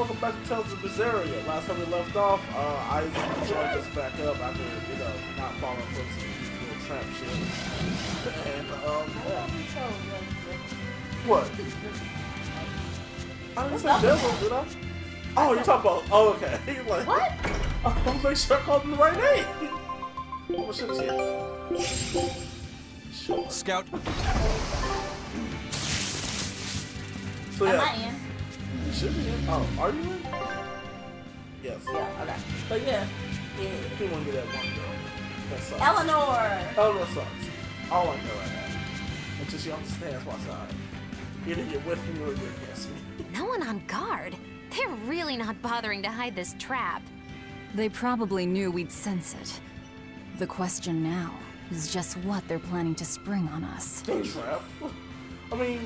welcome back to Tales of Berseria. Last time we left off, Isaac joined us back up after, not falling for some little trap shit. And, What? I didn't say devil, did I? Oh, you're talking about, okay. You're like, what? I'm make sure I called him the right name. What ship's here? Scout. So yeah. Am I in? You should be in. Oh, are you in? Yes. Yeah, okay. But yeah. He want to get that one girl. That sucks. Eleanor sucks. I don't like her right now. Until she understands what's side. Either you're with me or you're against me. No one on guard. They're really not bothering to hide this trap. They probably knew we'd sense it. The question now is just what they're planning to spring on us. Trap? I mean,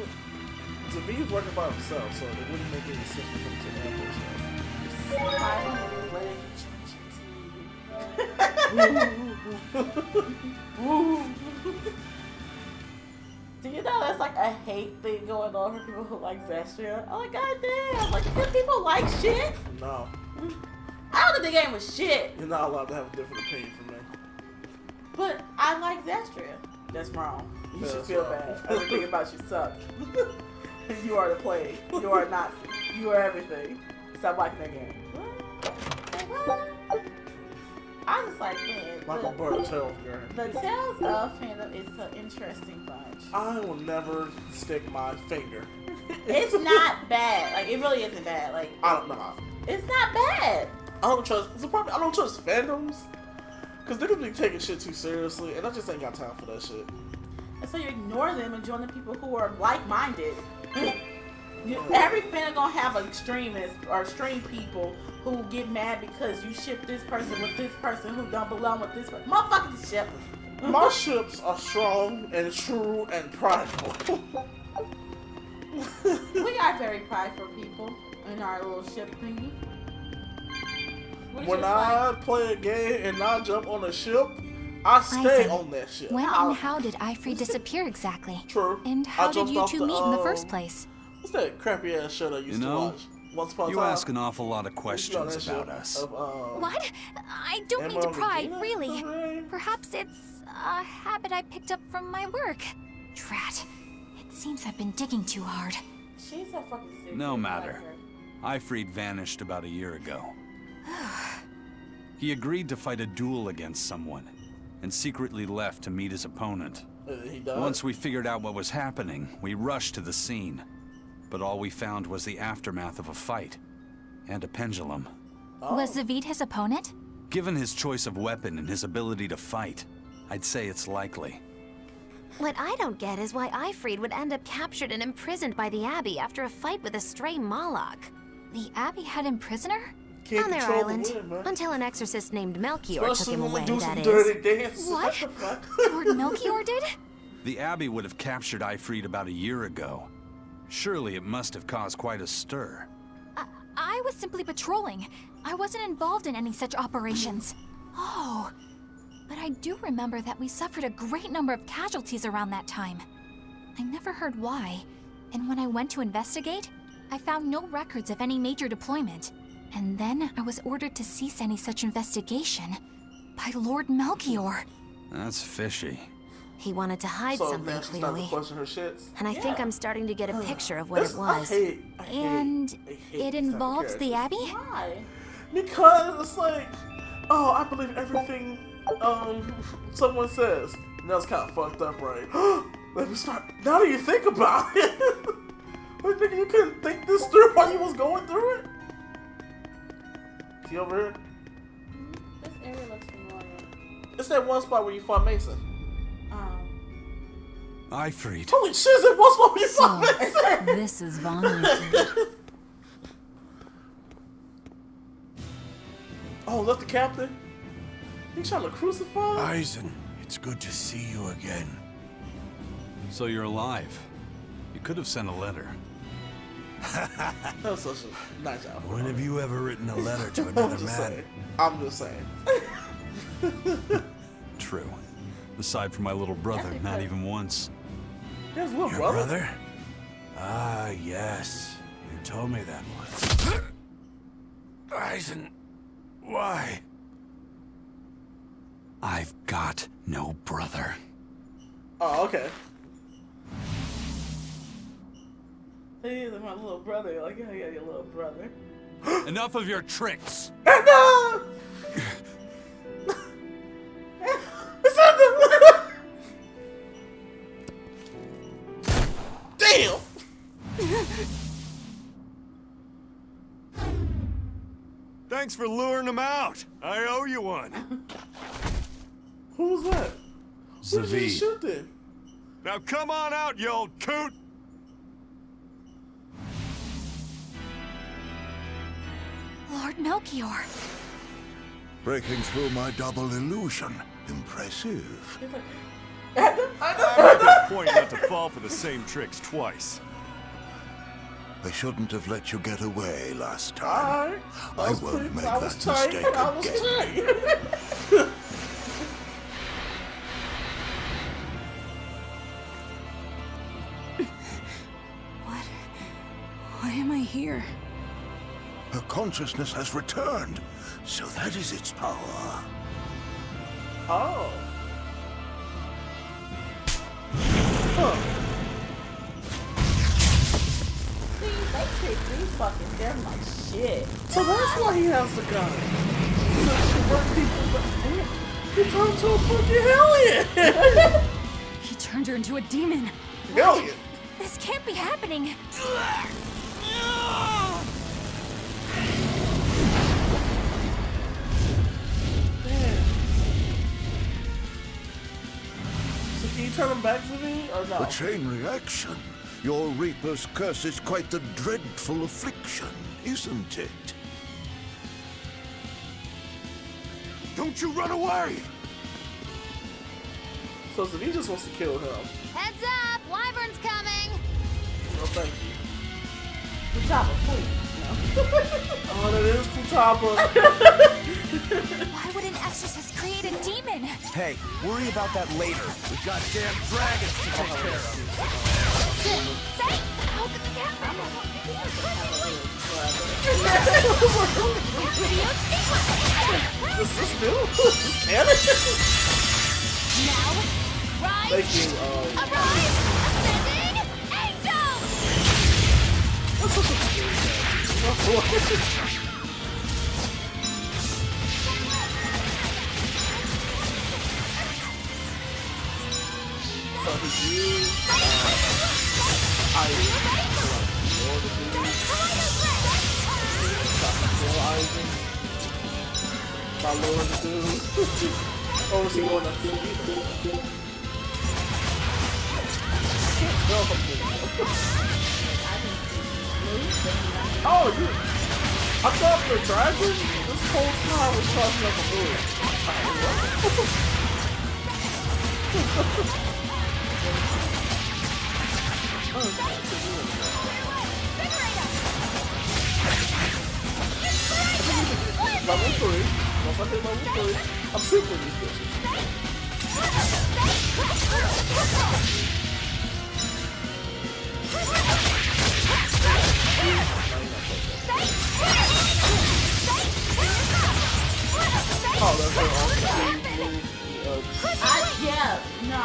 Zavied's working by himself, so it wouldn't make any sense for him to have Do you know that's like a hate thing going on for people who like Zestria? I'm like, goddamn, like, do people like shit? No. I don't think the game was shit. You're not allowed to have a different opinion from me. But I like Zestria. That's wrong. You should feel bad. Everything about you sucks. You are the plague. You are not. You are everything. Stop liking that game. What? I was like, man. Like a bird tail girl. The Tales of fandom is an interesting bunch. I will never stick my finger. It's not bad. Like, it really isn't bad. Like, I don't know. It's not bad. I don't trust. It's a problem. I don't trust fandoms because they could be taking shit too seriously, and I just ain't got time for that shit. And so you ignore them and join the people who are like-minded. Every fan gonna have extremists or extreme people who get mad because you ship this person with this person who don't belong with this person. Motherfuckers ship. My ships are strong and true and prideful. We are very prideful people in our little ship thingy. When I play a game and I jump on a ship, I stay on that ship. When and how did Ifrey disappear exactly? True. And how did you two meet in the first place? What's that crappy ass show I used to watch? Once upon a You time. ask an awful lot of questions about us. What? I don't mean to pry, really. Perhaps it's a habit I picked up from my work. Drat. It seems I've been digging too hard. She's so fucking serious. No matter. Ifrey vanished about a year ago. He agreed to fight a duel against someone, and secretly left to meet his opponent. Once we figured out what was happening, we rushed to the scene. But all we found was the aftermath of a fight, and a pendulum. Was Zavied his opponent? Given his choice of weapon and his ability to fight, I'd say it's likely. What I don't get is why Ifrey would end up captured and imprisoned by the Abbey after a fight with a stray Moloch. The Abbey had him prisoner? On their island. Until an exorcist named Melchior took him away, that is. What? Lord Melchior did? The Abbey would have captured Ifrey about a year ago. Surely it must have caused quite a stir. I was simply patrolling. I wasn't involved in any such operations. Oh, but I do remember that we suffered a great number of casualties around that time. I never heard why, and when I went to investigate, I found no records of any major deployment. And then I was ordered to cease any such investigation by Lord Melchior. That's fishy. He wanted to hide something, clearly. And I think I'm starting to get a picture of what it was. And it involves the Abbey? Why? Because it's like, oh, I believe everything someone says. And that's kind of fucked up, right? Let me start. Now that you think about it, nigga, you couldn't think this through while you was going through it. See over here? This area looks familiar. It's that one spot where you fought Mason. Ifrey. Holy shit, it's that one spot where you fought Mason. This is Von. Oh, that's the captain? You trying to crucify? Eisen, it's good to see you again. So you're alive. You could have sent a letter. That was such a nice outfit. When have you ever written a letter to another man? I'm just saying. True. Aside from my little brother, not even once. His little Your brother? Ah, yes. You told me that once. Eisen, why? I've got no brother. Oh, okay. He's my little brother. Like, yeah, your little brother. Enough of your tricks. No! Damn! Thanks for luring him out. I owe you one. Who was that? Who did you Zavied. shoot then? Now come on out, you old coot. Lord Melchior. Breaking through my double illusion. Impressive. I made this point not to fall for the same tricks twice. I shouldn't have let you get away last time. Alright. I won't make I that was tight, mistake I was again. tight. Why am I here? Her consciousness has returned, so that is its power. Oh. Huh. See, they treat these fucking them like shit. So that's why he has the gun. So he should work people, but damn, he turned to a fucking hellion. He turned her into a demon. Hellion. This can't be happening. So can you turn him back to me or no? A chain reaction. Your Reaper's curse is quite a dreadful affliction, isn't it? Don't you run away! So he just wants to kill him. Heads up! Wyvern's coming! No, thank you. Futaba, please. Oh, that is Futaba. Why would an exorcist create a demon? Hey, worry about that later. We've got damn dragons to take care of. Say, how could this happen? This is new. Damn it. Now, rise! Thank you. Arise! Ascending angels! That's such a So did you? I more to do. My lord to do. Or is he going to do? Can't tell from this. Oh, you. I thought the dragon this whole time was talking like a moon. Level 3. Once I hit level 3, I'm super these bitches. Oh, that's her Yeah, no.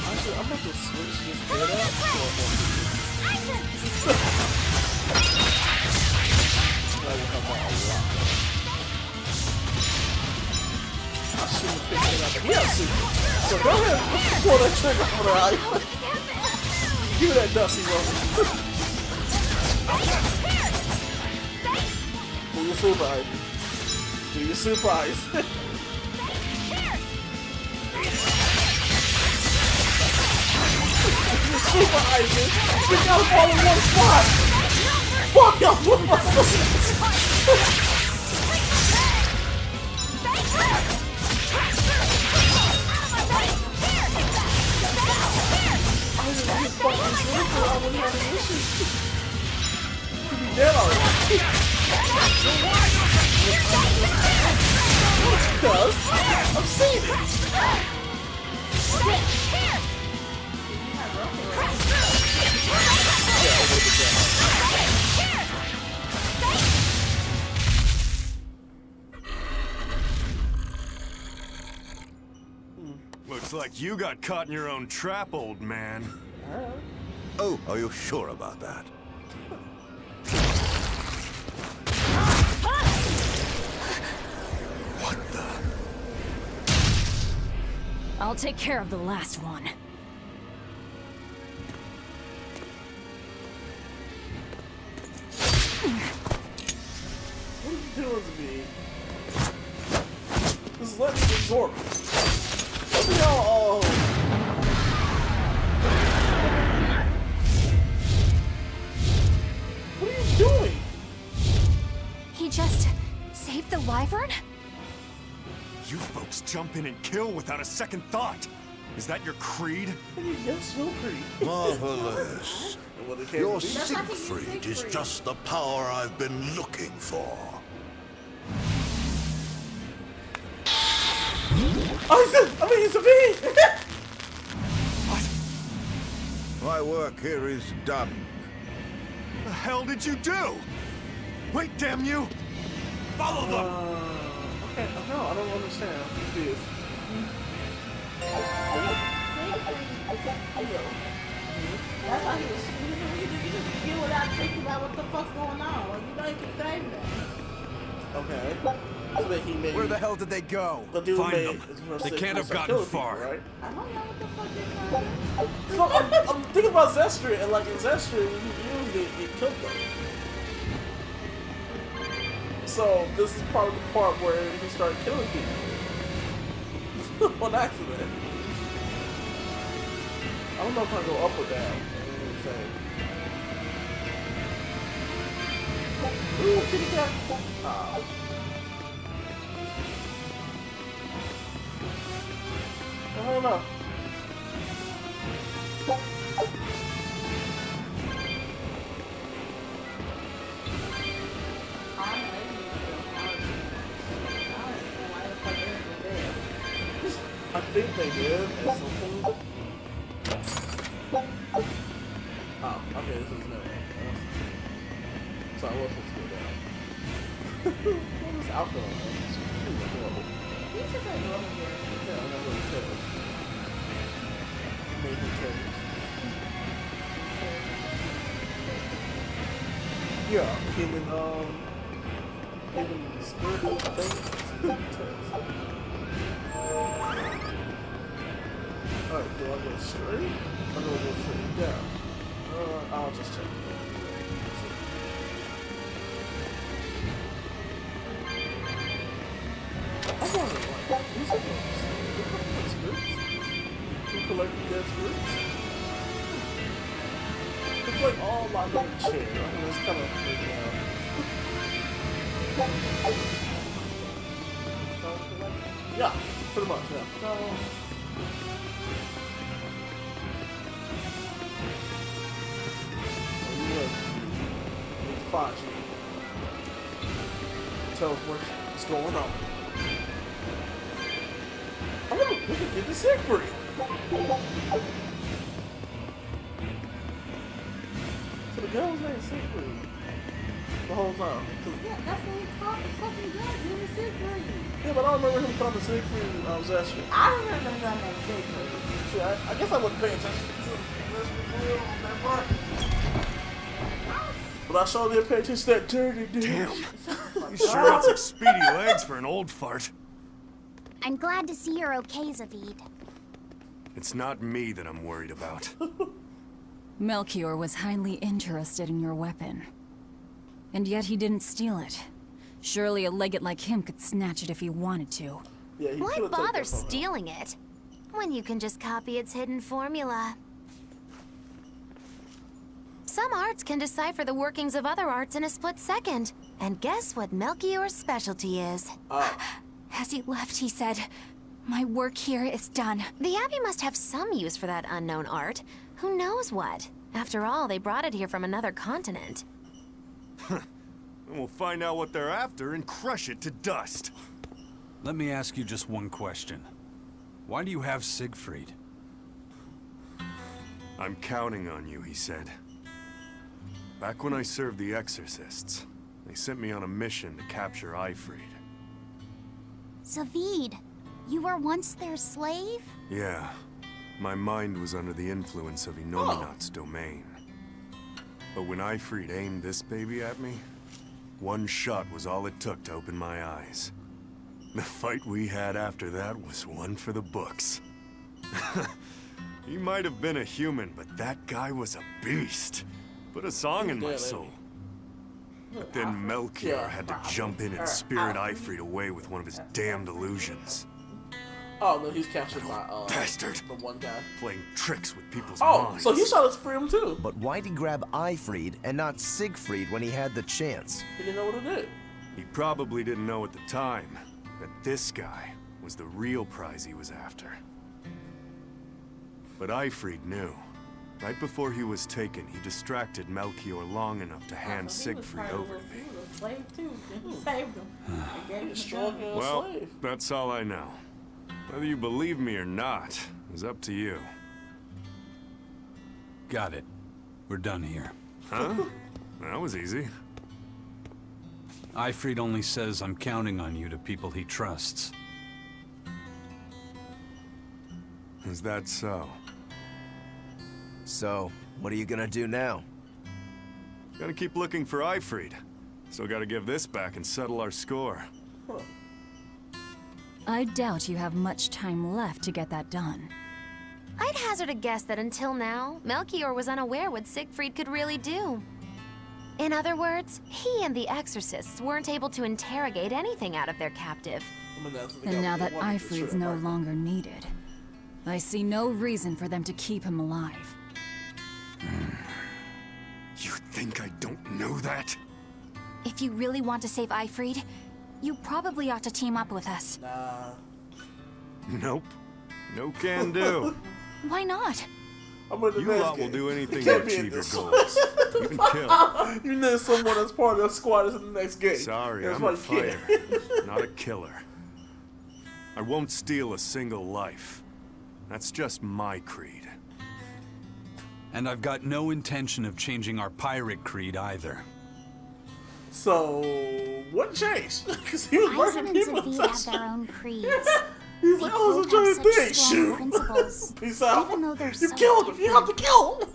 Actually, I'm about to switch this bit up to a that will help out a lot. I shouldn't have picked it up. He has super. So go ahead, pull that trigger for the eye. Give me that dusty roll. Do your super eyes. Do your super eyes. Super eyes, dude. We got them all in one spot. Fuck y'all, what my dead already. Because I've seen it. Looks like you got caught in your own trap, old man. Oh, are you sure about that? What the? I'll take care of the last one. What are you doing to me? Just let me absorb it. What the hell? Oh. What are you doing? He just saved the wyvern? You folks jump in and kill without a second thought. Is that your creed? Yes, no creed. Marvelous. Your Siegfried is Siegfried. just the power I've been looking for. Oh, he's a V! What My work here is done. the hell did you do? Wait, damn you! Follow them! Okay, no, I don't understand. I'm confused. That's why he was shooting. You just kill without thinking about what the fuck's going on. Like, you know you can save them. Okay. So that he made Where the hell did they go? the dude Find made them. is supposed They to- can't have supposed to gotten kill people, far. right? I don't know what the fuck you're trying to do. So I'm thinking about Zestria, and like in Zestria, when you used it, it killed them. So this is part of the part where he started killing people on accident. I don't know if I go up or down. Ooh, kitty cat. Ah. I don't know. I think they did at some point. Oh, okay, this is new. So I was supposed to go down. What was Alpha on that? He was horrible. He's just like normal here. Yeah, I know what he said. Made me tell you. Yeah, human spirit thing. Alright, do I go straight? Or do I go straight down? I'll just check. I wonder, like, these are those spirits? You collect dead spirits? It's like all locked in a chair. I mean, it's kind of freaking out. Yeah, pretty much, yeah. So, find you. Tell us what's going on. Oh, we can get the Siegfried. So the gun was named Siegfried the whole time. Yeah, that's what he called the fucking gun. You're the Siegfried. Yeah, but I don't remember him calling the Siegfried Zestria. I remember the gun named Siegfried. See, I guess I wasn't paying attention to Zestria on that part. But I sure did pay attention to that dirty dude. Damn. You sure had some speedy legs for an old fart. I'm glad to see you're okay, Zavied. It's not me that I'm worried about. Melchior was highly interested in your weapon. And yet he didn't steal it. Surely a legate like him could snatch it if he wanted to. Yeah, he Why could've taken bother that from him. stealing it? When you can just copy its hidden formula. Some arts can decipher the workings of other arts in a split second. And guess what Melchior's specialty is? As he left, he said, "My work here is done." The Abbey must have some use for that unknown art. Who knows what? After all, they brought it here from another continent. And we'll find out what they're after and crush it to dust. Let me ask you just one question. Why do you have Siegfried? I'm counting on you, he said. Back when I served the Exorcists, they sent me on a mission to capture Ifrid. Zavied, you were once their slave? Yeah. My mind was under the influence of Inominat's domain. But when Ifrid aimed this baby at me, one shot was all it took to open my eyes. The fight we had after that was one for the books. He might have been a human, but that guy was a beast. Put a song in my soul. But then Melchior had to jump in and spirit Ifrid away with one of his damned illusions. Oh no, he's captured by bastard. the one guy playing tricks with people's Oh, minds. so he shot us for him too. But why'd he grab Ifrid and not Siegfried when he had the chance? He didn't know what to do. He probably didn't know at the time that this guy was the real prize he was after. But Ifrid knew. Right before he was taken, he distracted Melchior long enough to hand Siegfried over to me. He was a slave too. He saved him. And gave him the Destroyed gun. him. Well, Slave. that's all I know. Whether you believe me or not is up to you. Got it. We're done here. Huh? That was easy. Ifrid only says I'm counting on you to people he trusts. Is that so? So, what are you gonna do now? Gotta keep looking for Ifrid. Still gotta give this back and settle our score. I doubt you have much time left to get that done. I'd hazard a guess that until now, Melchior was unaware what Siegfried could really do. In other words, he and the Exorcists weren't able to interrogate anything out of their captive. I mean, that's the And guy now who that wanted to Ifrid's destroy no Ifrid. longer needed, I see no reason for them to keep him alive. You think I don't know that? If you really want to save Ifrid, you probably ought to team up with us. Nah. Nope. No can do. Why not? I'm in the You next lot will game. do anything You to can't be in achieve your this. goals. Even kill. You need someone that's part of the squad that's in the next game. Sorry, That's I'm why a you fighter, can't. not a killer. I won't steal a single life. That's just my creed. And I've got no intention of changing our pirate creed either. So, what changed? Because he was Eisen murdering and people. Zavied have their own creeds. He's They like, oh, both it's a have giant such thing. strong Shoot. principles, Peace out. even though they're You so killed him. You have to kill him.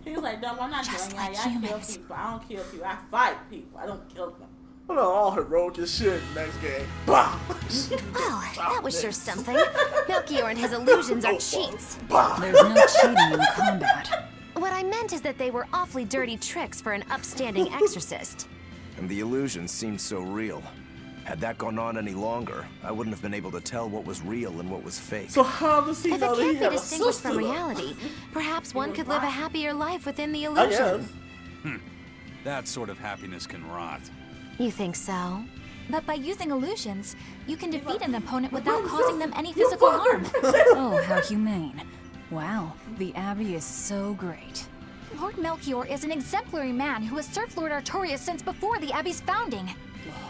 He was like, no, I'm not Just doing that. like I kill humans. people. I don't kill people. I fight people. I don't kill them. Hold on, all heroic as shit. Next game. Bah. Well, that was sure something. Melchior and his illusions are cheats. Bah. There's no cheating in combat. What I meant is that they were awfully dirty tricks for an upstanding exorcist. And the illusion seemed so real. Had that gone on any longer, I wouldn't have been able to tell what was real and what was fake. So how does he If know it that he can't be had a distinguished sister? from though? reality, perhaps one could live a happier life within the I illusion. guess. That sort of happiness can rot. You think so? But by using illusions, you can defeat an opponent without causing them any physical harm. Oh, how humane. Wow, the Abbey is so great. Lord Melchior is an exemplary man who has served Lord Artorias since before the Abbey's founding.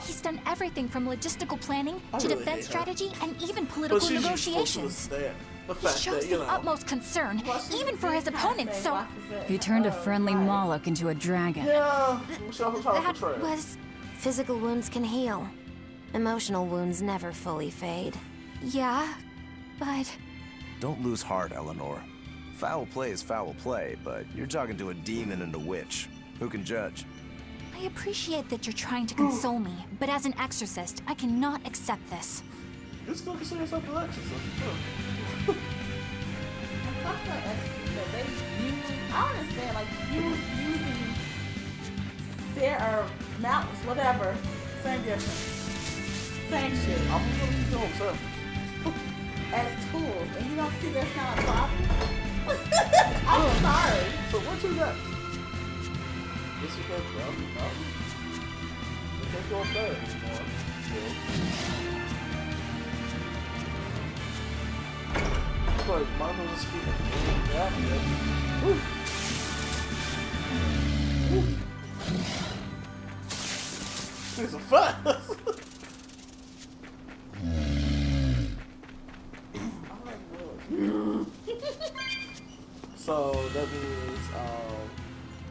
He's done everything from logistical planning I to really defense hate her. strategy and even But political she's supposed to negotiations. understand the He fact shows that, you the know. utmost concern, even for his opponents, so He turned a friendly Moloch into a dragon. Yeah, Michelle was trying to that portray it. was... Physical wounds can heal. Emotional wounds never fully fade. yeah, but... Don't lose heart, Eleanor. Foul play is foul play, but you're talking to a demon and a witch. Who can judge? I appreciate that you're trying to console me, but as an exorcist, I cannot accept this. You're still consider yourself an exorcist. I understand, like, you using fair or mountains, whatever. Same difference. Same shit. I'm gonna keep doing so. As tools. And you don't see that's not a problem? I'm sorry. So what's your next? This is good, bro. You can't go up there anymore. Like, mine was just keeping yeah, Woo. Woo. These are fast. So that means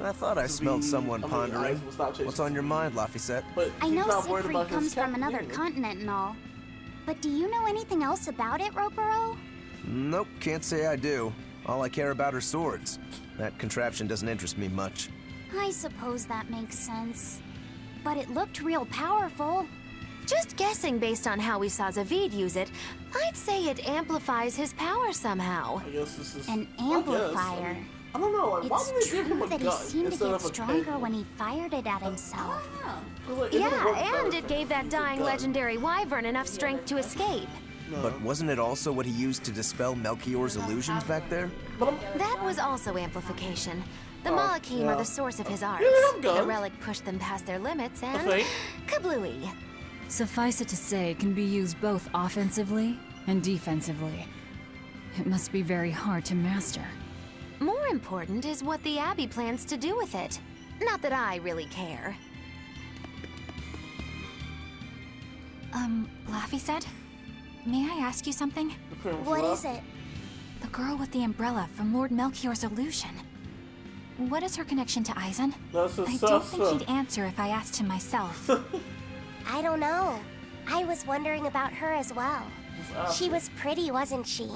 I thought I smelled someone pondering. Ice will stop chasing What's on your Zavied. mind, Laphicet? But I he's know not worried Siegfried about his comes from another captain. continent and all. But do you know anything else about it, Ropero? Nope, can't say I do. All I care about are swords. That contraption doesn't interest me much. I suppose that makes sense. But it looked real powerful. Just guessing based on how we saw Zavied use it, I'd say it amplifies his power somehow. I guess this is An I guess. amplifier. I don't know. Like, why It's would they give him true a that he gun seemed to instead get of a stronger cable? when he fired it at himself. 'Cause, like, it would've worked Yeah, better and if it gave that used a dying gun. legendary wyvern enough strength to escape. No. But wasn't it also what he used to dispel Melchior's illusions back there? But That was also amplification. The Oh, Malachim yeah. are the source of his arts. Yeah, they have guns. The relic pushed them past their limits and think. kablooey. Suffice it to say, it can be used both offensively and defensively. It must be very hard to master. More important is what the Abbey plans to do with it. Not that I really care. Laffy said, may I ask you something? What is it? The girl with the umbrella from Lord Melchior's illusion. What is her connection to Eisen? That's his I don't think sister. he'd answer if I asked him myself. I don't know. I was wondering about her as well. She was pretty, wasn't she?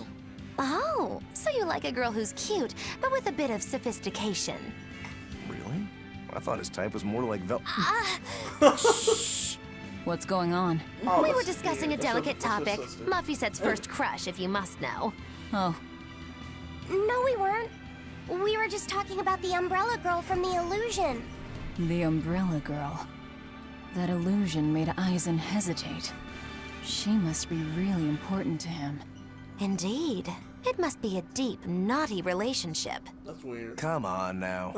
Oh, so you like a girl who's cute, but with a bit of sophistication. Really? I thought his type was more like What's going on? Oh, We were that's discussing a weird. That's delicate his topic. sister. Muffyset's first crush, if you must know. Oh, No, we weren't. We were just talking about the umbrella girl from the illusion. the Umbrella Girl. That illusion made Eisen hesitate. She must be really important to him. Indeed. It must be a deep, naughty relationship. That's weird. Come on now.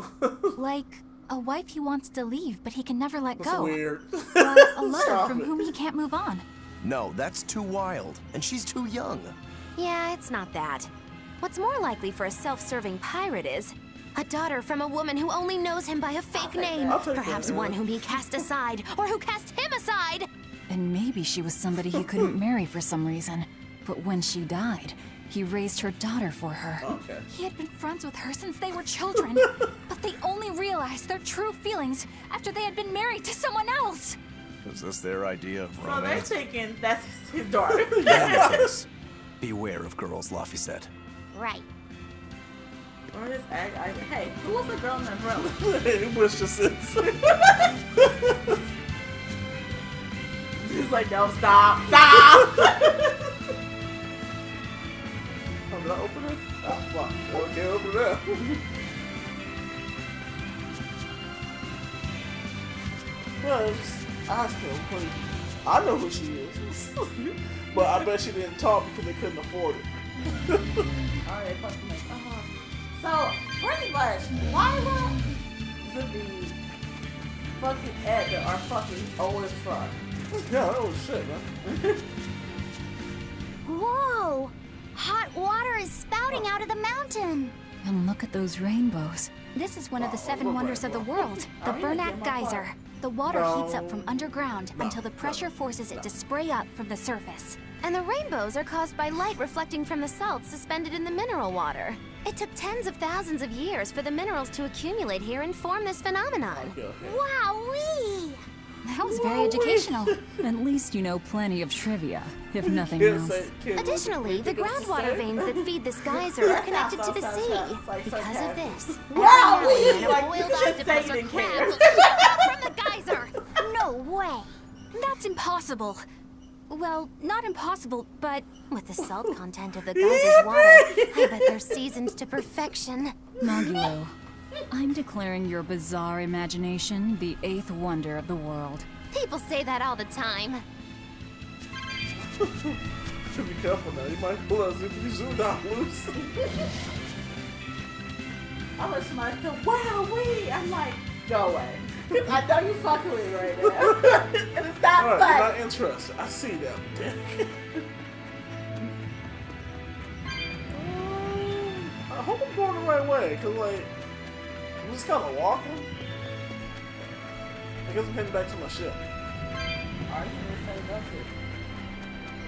Like a wife he wants to leave, but he can never let That's go. weird. Or a lover Stop from it. whom he can't move on. No, that's too wild. And she's too young. Yeah, it's not that. What's more likely for a self-serving pirate is a daughter from a woman who only knows him by a fake name. I'll take that, Perhaps yeah. one whom he cast aside, or who cast him aside. And maybe she was somebody he couldn't marry for some reason. But when she died, he raised her daughter for her. Okay. He had been friends with her since they were children, but they only realized their true feelings after they had been married to someone else. Is this their idea of So they're romance? thinking that's his daughter. In any case, beware of girls, Laphicet. Right. Or his hey, who was the girl in the umbrella? He wished to sis. He's like, no, stop, stop. Oh, did I open it? Ah, fuck. Oh, I can't open that. Yeah, just ask him, please. I know who she is. But I bet she didn't talk because they couldn't afford it. Oh, they fucking like, So, pretty much, Lila, Zavied, fucking Edna are fucking old as fuck. Yeah, that was shit, man. Whoa! Hot water is spouting out of the mountain. And look at those rainbows. This is one of the Oh, 7 wonders of the world, the Oh, yeah, Bernak get my Geyser. part. The water No. heats up from underground until the pressure forces it to spray up from the surface. And the rainbows are caused by light reflecting from the salts suspended in the mineral water. It took tens of thousands of years for the minerals to accumulate here and form this phenomenon. Okay, okay. Wowee! That was very educational. At least you know plenty of trivia, if nothing Can't else. say- can't Additionally, the think it's groundwater same. veins that feed this geyser are connected to the sea. Like Because of sarcastic. this. Wow, Every we now and then, a like boiled just say octopus you or didn't crab care. will shoot out from the geyser. No way. That's impossible. Well, not impossible, but With the salt content of the geyser's water, I bet they're seasoned to perfection. Magulo, I'm declaring your bizarre imagination the 8th wonder of the world. People say that all the time. Should be careful now. You might pull out if you zoom down loose. I let somebody feel, wow, I'm like, go away. I know you fucking with me right now. And it's not Alright, fun. you're not interested. I see that, dick. I hope I'm going the right way, cause like, I'm just kind of walking. I guess I'm heading back to my ship. Are you gonna say nothing?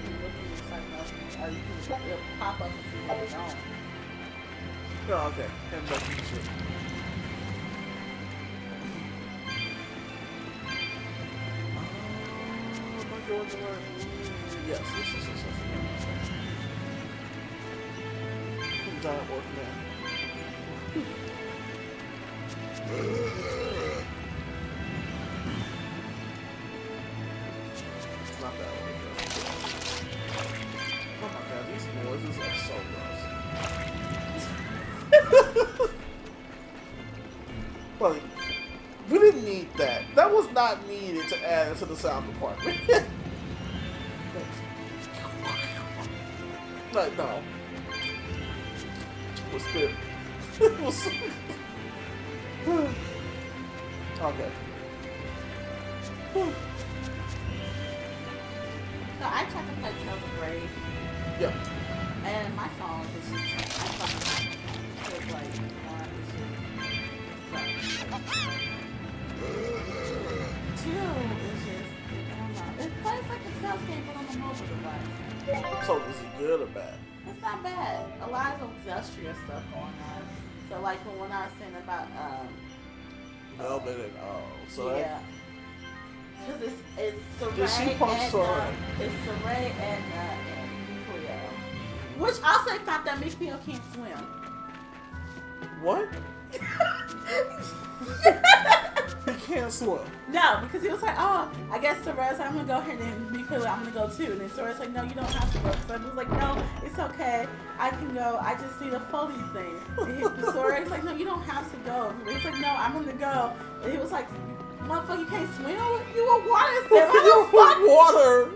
You look at the site nothing. Are you gonna pop up and see what's on? Oh, okay. Can't back to the shit. Yes. Giant work man. Not that one. Oh my god, these noises are so gross. Like, we didn't need that. That was not needed to add to the sound department. Like, no. It was good. It was okay. So I tried to play Tales of Grace. Yeah. And my phone is just, I fucking feels like one is just two is just, I don't know. It plays like a Tales game but on the mobile device. So is it good or bad? It's not bad. A lot of industrial stuff going on. So like when I was saying about Velvet and so yeah. Because it's Saray did she punch Saray? It's Saray and Cleo. Which also found that Mikio can't swim. What? He can't swim. No, because he was like, oh, I guess Saray's like, I'm going to go ahead and Mikio, I'm going to go too. And then Saray's like, no, you don't have to go. So I was like, no, it's okay. I can go. I just need a Foley thing. And Saray's like, no, you don't have to go. And he's like, no, I'm going to go. And he was like, motherfucker, you can't swim? You a water You're water.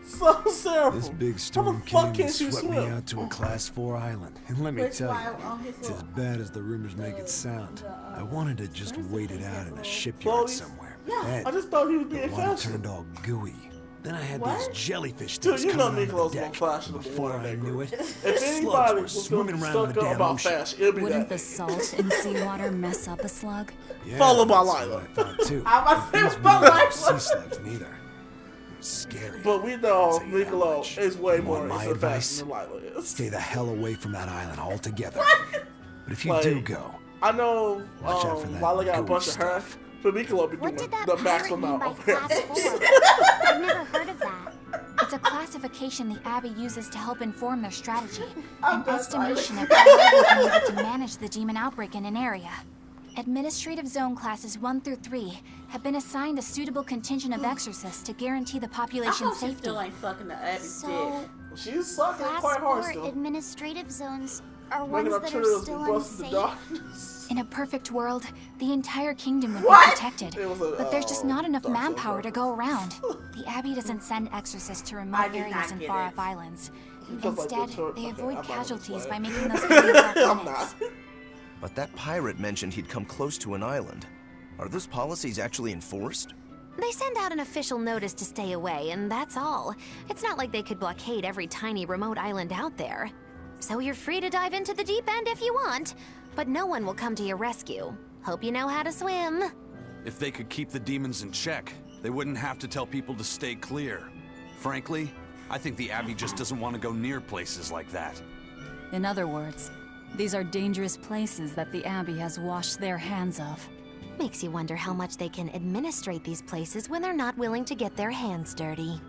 So Sarah. This big storm came and swept me out to a Class 4 island. And let me tell you, it's as bad as the rumors make it sound. I wanted to just wait it out in a shipyard somewhere. Yeah, I just thought he was being fashion. fashion. Turned all gooey. Then I had What? these jellyfish Dude, things you know coming Nicolo's on the more deck. fashionable Before I knew it, If slugs anybody were was going swimming to be around in the stuck up damn about ocean. fashion, it'd be Wouldn't that. the salt in seawater mess up a slug? Yeah, Followed by that's Lila. what I thought too. I'm about to say These about weren't Lila. sea slugs neither. Scary. But we know I'll tell you that Nicolo much. is way You more want my into advice? fashion than Lila is. Stay the hell away from that island altogether. But if you Like, do go, I know watch out for that Lila got a gooey bunch of hair, stuff. but Nicolo be What doing did that the pirate maximum mean amount by of hair. Class 4? I've never heard of that. It's a classification the Abbey uses to help inform their strategy. I'm An not estimation sorry. of how well they can be able to manage the demon outbreak in an area. Administrative Zone Classes 1 through 3 have been assigned a suitable contingent of exorcists to guarantee the I population's hope she safety. still ain't sucking the Abby's So, She's sucking Class quite hard 4 still. administrative zones are Making ones our that are turtles still be busted the unsafe. darkness. In a perfect world, the entire kingdom would What? be protected. It was a, But there's just not enough Dark Souls manpower to reference. go around. The Abbey doesn't send exorcists to I remote did areas not and get far-off it. islands. Because, like, the Instead, turtle- they okay, avoid I'm not gonna casualties explain by it. making those areas off I'm limits. not. But that pirate mentioned he'd come close to an island. Are those policies actually enforced? They send out an official notice to stay away, and that's all. It's not like they could blockade every tiny remote island out there. So you're free to dive into the deep end if you want, but no one will come to your rescue. Hope you know how to swim. If they could keep the demons in check, they wouldn't have to tell people to stay clear. Frankly, I think the Abbey just doesn't want to go near places like that. In other words, these are dangerous places that the Abbey has washed their hands of. Makes you wonder how much they can administrate these places when they're not willing to get their hands dirty.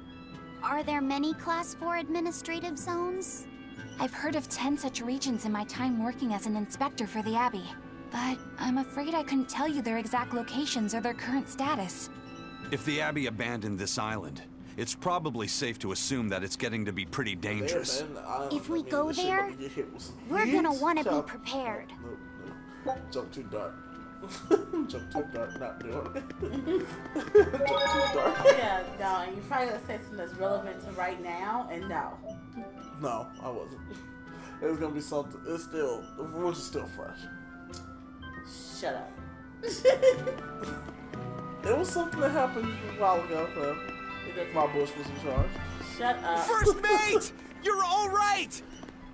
Are there many Class 4 administrative zones? I've heard of 10 such regions in my time working as an inspector for the Abbey. But I'm afraid I couldn't tell you their exact locations or their current status. If the Abbey abandoned this island, it's probably safe to assume that it's getting to be pretty dangerous. If we go there, we're gonna want to be prepared. Nope. Jump too dark. Jump too dark, not doing it. Jump too dark. Yeah, no, and you probably gonna say something that's relevant to right now, and no. No, I wasn't. It was gonna be something. It's still, the rules are still fresh. Shut up. It was something that happened a while ago, while Bush was in charge. Shut up. First mate! You're all right!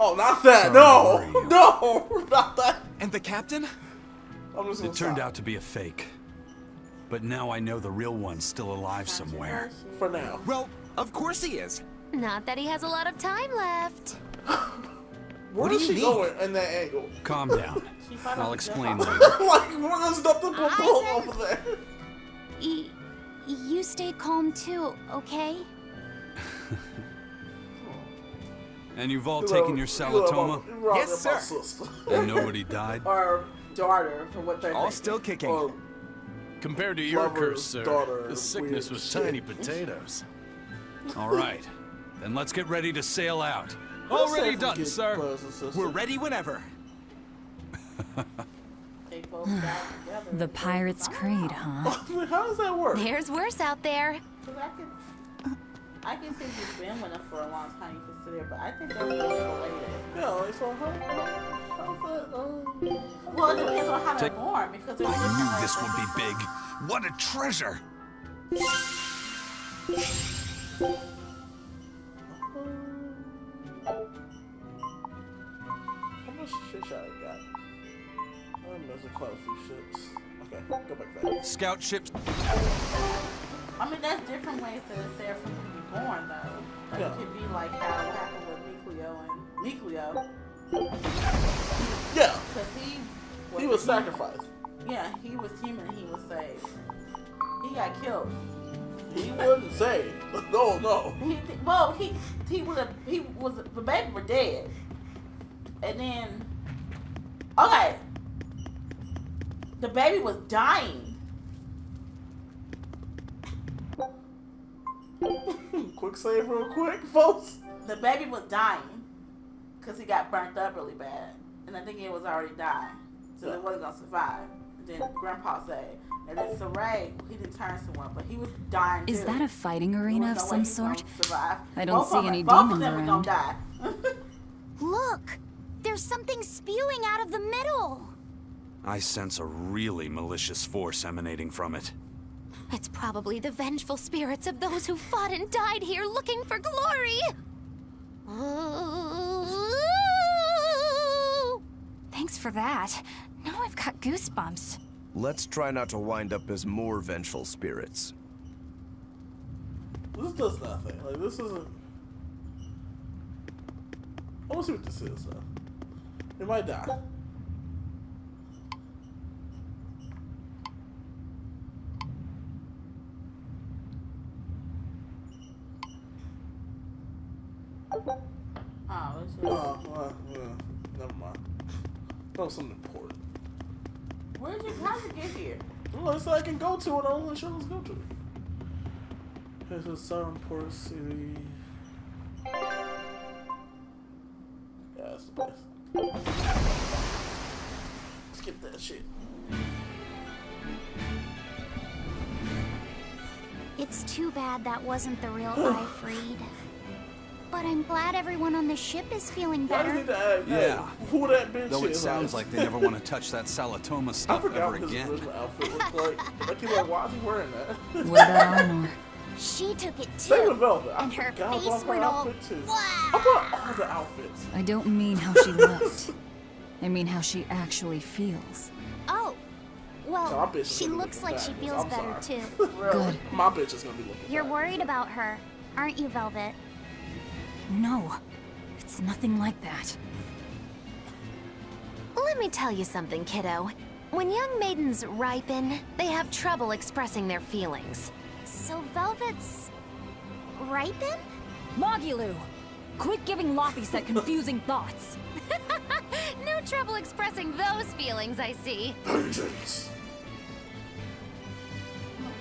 Oh, not that! No! No! Not that! And the captain? I'm just gonna It turned stop. out to be a fake. But now I know the real one's still alive somewhere. For now. Well, of course he is. Not that he has a lot of time left. Where is she going in that angle? Calm down. I'll explain later. Like, there's nothing but bull over there. You stayed calm too, okay? And you've all taken your Salatoma? Yes, sir. And nobody died? Or daughter, for what they're All still kicking. Compared to your curse, sir, daughter, the sickness was shit. tiny potatoes. All right. Then let's get ready to sail out. Already done, sir. We're ready whenever. They both died together. The pirate's creed, huh? How does that work? There's worse out there. I can see you've been with them for a long time, you consider, but I think they're really related. Yeah, like, so how's that? Well, it depends on how they're born, because they're I knew this would be big. What a treasure! How much shit shot I got? I'm missing quite a few ships. Okay, go back there. Scout ships. I mean, that's different ways to say from when you're born, though. Like, Yeah. it could be like how it happened with Nikleo. Yeah. Because he was sacrificed. Yeah, he was human and he was saved. He got killed. He wasn't saved. No. The baby was dead. And then, okay, the baby was dying. Quick save real quick, folks. The baby was dying because he got burnt up really bad. And I think he was already dying. So it wasn't going to survive. And then Grandpa said. And then Saray, he didn't turn someone, but he was dying too. Is that a fighting arena of some sort? I don't Both see of any them, demons both of them around. are gonna die. Look! There's something spewing out of the middle! I sense a really malicious force emanating from it. It's probably the vengeful spirits of those who fought and died here looking for glory. Thanks for that. Now I've got goosebumps. Let's try not to wind up as more vengeful spirits. This does nothing. Like, this isn't... I want to see what this is, though. It might die. Never mind. That was something important. How'd you get here? Well, it's I can go to it. I'm not sure let's go to it. This is some port city. Yeah, that's the place. Skip that shit. It's too bad that wasn't the real I freed. But I'm glad everyone on the ship is feeling better. Yeah. Who that bitch Though it is, sounds like they never want to touch that Salatoma stuff ever again. I forgot what his original outfit looked like. Like, you're like, why is he wearing that? What about Arnor? She took it Same too. with Velvet. And her forgot face about her went all... outfit too. Wow. I bought all the outfits. I don't mean how she looked. I mean how she actually feels. Oh. Well, So our bitch is she gonna be looks looking like she fabulous. feels I'm better sorry. too. Good. My bitch is gonna be looking You're fabulous. worried about her, aren't you, Velvet? No, it's nothing like that. Let me tell you something, kiddo. When young maidens ripen, they have trouble expressing their feelings. So Velvet's... ripen? Mogilu! Quit giving Lothies that confusing thoughts. No trouble expressing those feelings, I see. Vengeance.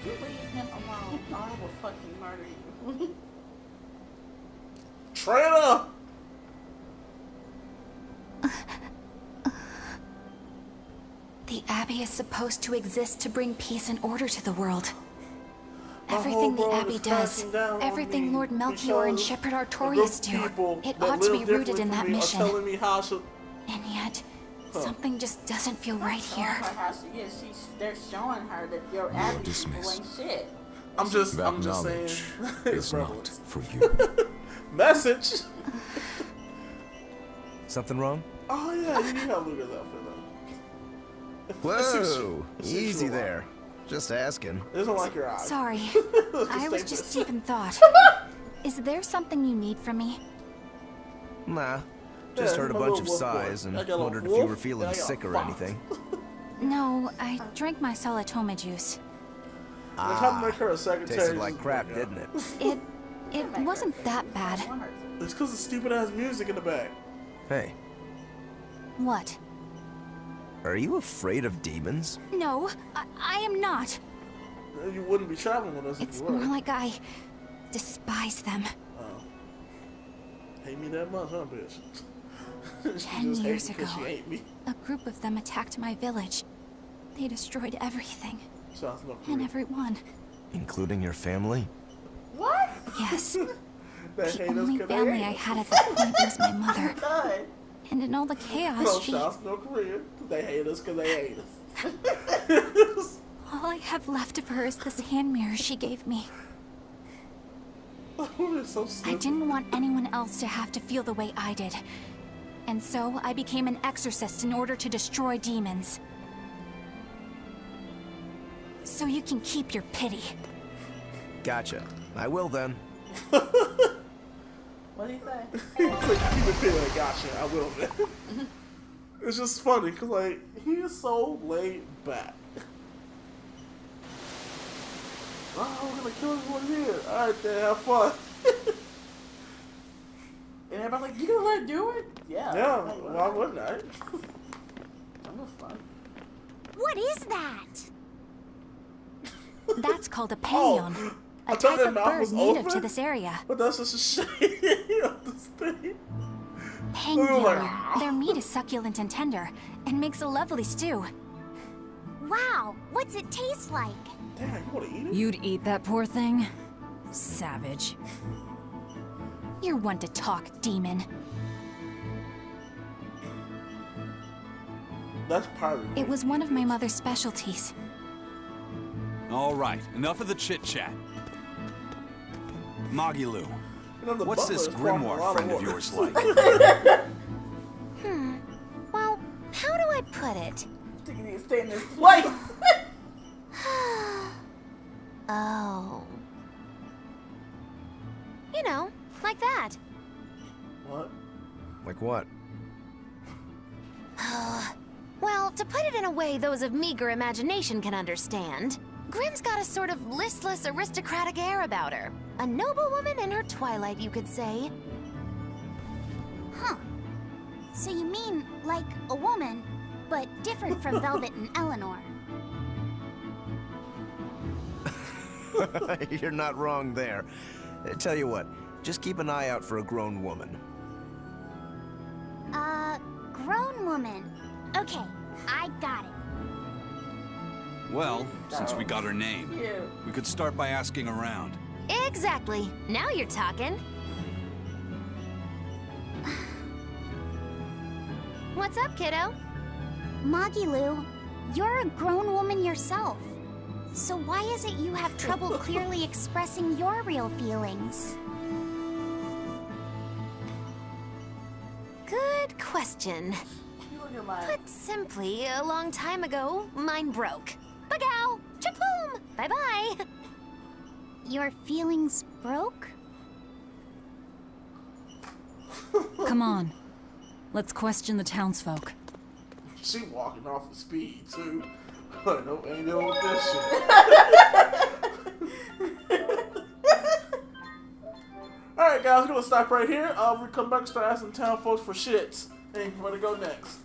You leave him alone, or I will fucking murder you. Traitor! The Abbey is supposed to exist to bring peace and order to the world. My Everything whole the world Abbey is does, crashing down on everything me Lord Melchior and because Shepherd a Artorias group of do, people it that ought to live be rooted differently in from that me mission. Are telling me how I should... And yet, something just doesn't feel right Showing here. her how she is. They're showing her that your Abbey people ain't shit. I'm just saying. It's not for you. Message. Something wrong? Oh yeah, you got Luger's outfit though. Whoa, easy there. Just asking. It doesn't like your eyes. Sorry, I was just deep in thought. Is there something you need from me? Nah, Just heard a bunch of sighs and wondered if you were feeling sick or anything. No, I drank my Salatoma juice. Tasted like crap, didn't it? It wasn't that bad. It's because of stupid ass music in the back. Hey. What? Are you afraid of demons? No, I am not. You wouldn't be traveling with us if It's you were. more like I despise them. Oh. Hate me that much, huh, bitch? 10 years ago, she hate me. a group of them attacked my village. They destroyed everything. And everyone. Including your family? What? Yes. The only family I had at that point was my mother. And in all the chaos, she... They hate us because they hate us. All I have left of her is this hand mirror she gave me. So I didn't want anyone else to have to feel the way I did. And so I became an exorcist in order to destroy demons. So you can keep your pity. Gotcha. I will then. What did he say? It's like, keep it pity, like, gotcha, I will then. It's just funny, because, like, he is so laid back. Oh, we're gonna kill everyone here. Alright then, have fun. And everybody's like, you gonna let her do it? Yeah. Yeah, why wouldn't I? I'm gonna fun. What is that? That's called a panion. A type of bird native to this area. But that's just a shade of this thing. Panion. Their meat is succulent and tender, and makes a lovely stew. Wow, what's it taste like? Damn, you wanna eat it? You'd eat that poor thing? Savage. You're one to talk, demon. That's pirate. It was one of my mother's specialties. All right, enough of the chit-chat. Magilu, what's this grimoire friend of yours like? Well, how do I put it? You need to stay in this place. Oh. You know, like that. What? Like what? Well, to put it in a way those of meager imagination can understand, Grimm's got a sort of listless, aristocratic air about her. A noble woman in her twilight, you could say. Huh. So you mean like a woman, but different from Velvet and Eleanor. You're not wrong there. Tell you what, just keep an eye out for a grown woman. Grown woman. Okay, I got it. Well, since we got her name, we could start by asking around. Exactly. Now you're talking. What's up, kiddo? Magilu, you're a grown woman yourself. So why is it you have trouble clearly expressing your real feelings? Good question. Put simply, a long time ago, mine broke. Bagow! Chapoom! Bye-bye! Your feelings broke? Come on. Let's question the townsfolk. She walking off with speed, too. Like, no, ain't dealing with this shit. Alright, guys, we're gonna stop right here. We come back and start asking town folks for shits. And where to go next?